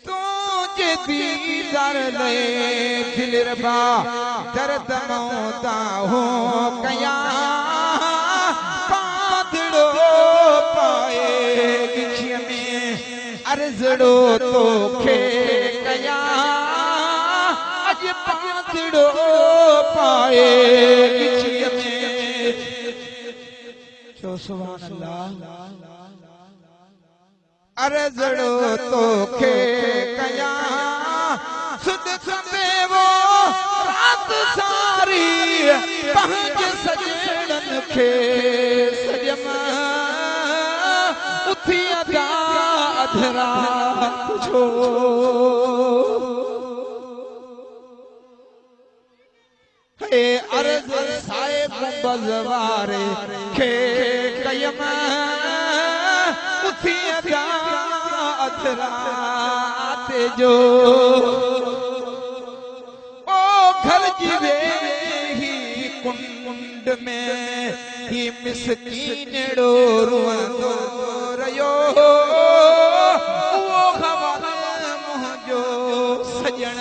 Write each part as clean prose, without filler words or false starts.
तुझे दीदार ले दिल रबा दर्द मौता हो कया पादड़ो पाए गिछिया में अर्जड़ो तो खे कया अज पादड़ो पाए गिछिया में जो सुभान अल्लाह अर्जड़ो तो खे कया सुध संदे वो रात सारी पहुंच सजड़न खे सजमा उथी अदा अधरा छो हे अर्ज साहिब बजवारे खे कयमा उथी अदा अधरा जो ओ घर जीवे ही कुंड में ही मिस्कीन रुअंदो रयो वो खबर मुंहिंजो सजण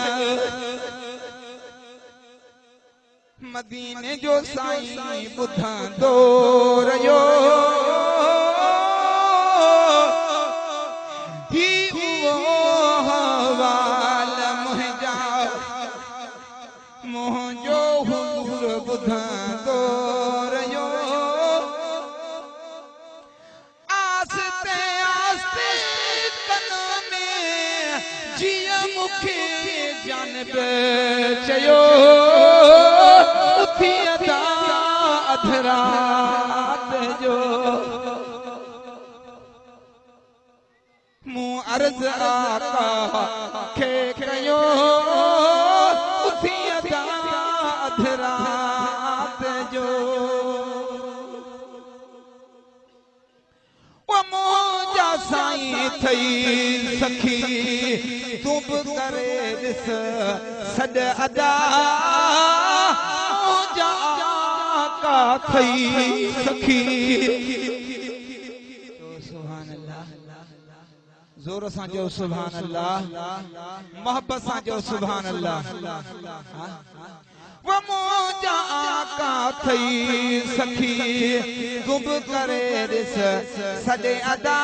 मदीने जो साईं ॿुधंदो रयो मुंहिंजो हुजूर ॿुधंदो रहियो आस्ते आस्ते कन में जीअं मूंखे जानब चयो उथी अदा अधरात जो मूं अर्ज़ आका खे कयो रात जो वो मोजा साईं थई सखी तू बि करे ॾिस सॾ अदा मोजा का थई सखी सुभान अल्लाह जोर सां जो सुभान अल्लाह मोहब्बत सां जो सुभान अल्लाह वो मोजा आका थई सखी गुब करे ॾिस सॾे अदा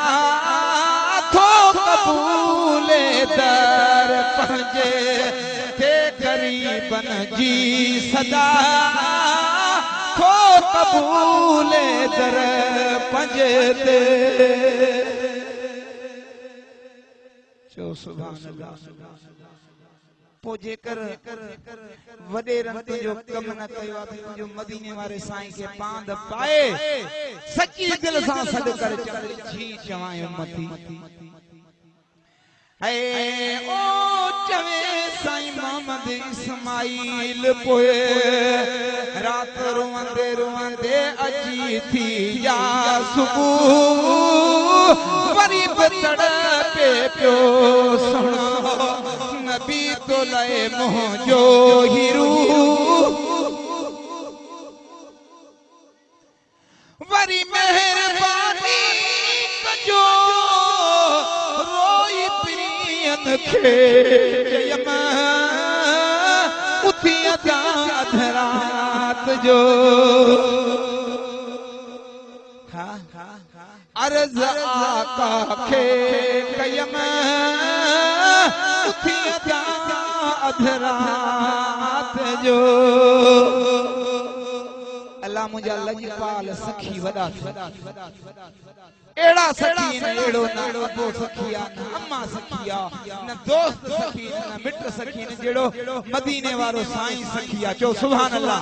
थो कबूले दर पंहिंजे ते ग़रीबन जी सदा थो कबूले दर पंहिंजे ते जो सुभान अल्लाह पो जेकर वडे रंग जो कम न कयो जो मदीने वारे साईं के पांद पाए सच्ची दिल सां सॾ करे जी चवायो मती है ओ चवे साईं मोहम्मद इस्माइल पोए रात रोंदे रोंदे अजी थी या सुबह वरी बतड़ पे पियो सुनो नबी तो लए मुंहिंजो हीरू वरी मेहरबानी कजो रोई प्रियन खे जयमा उथी अदा अधरात जो अर्ज़ आका खे कयमा उथी अदा अधरात जो अल्लाह मुंहिंजा लजपाल सखी वॾा एड़ा सखी न एड़ो न अबो सखी आ न अम्मा सखी आ न दोस्त सखी न मिट सखी न जेड़ो मदीने वारो साईं सखी आ चो सुभान अल्लाह।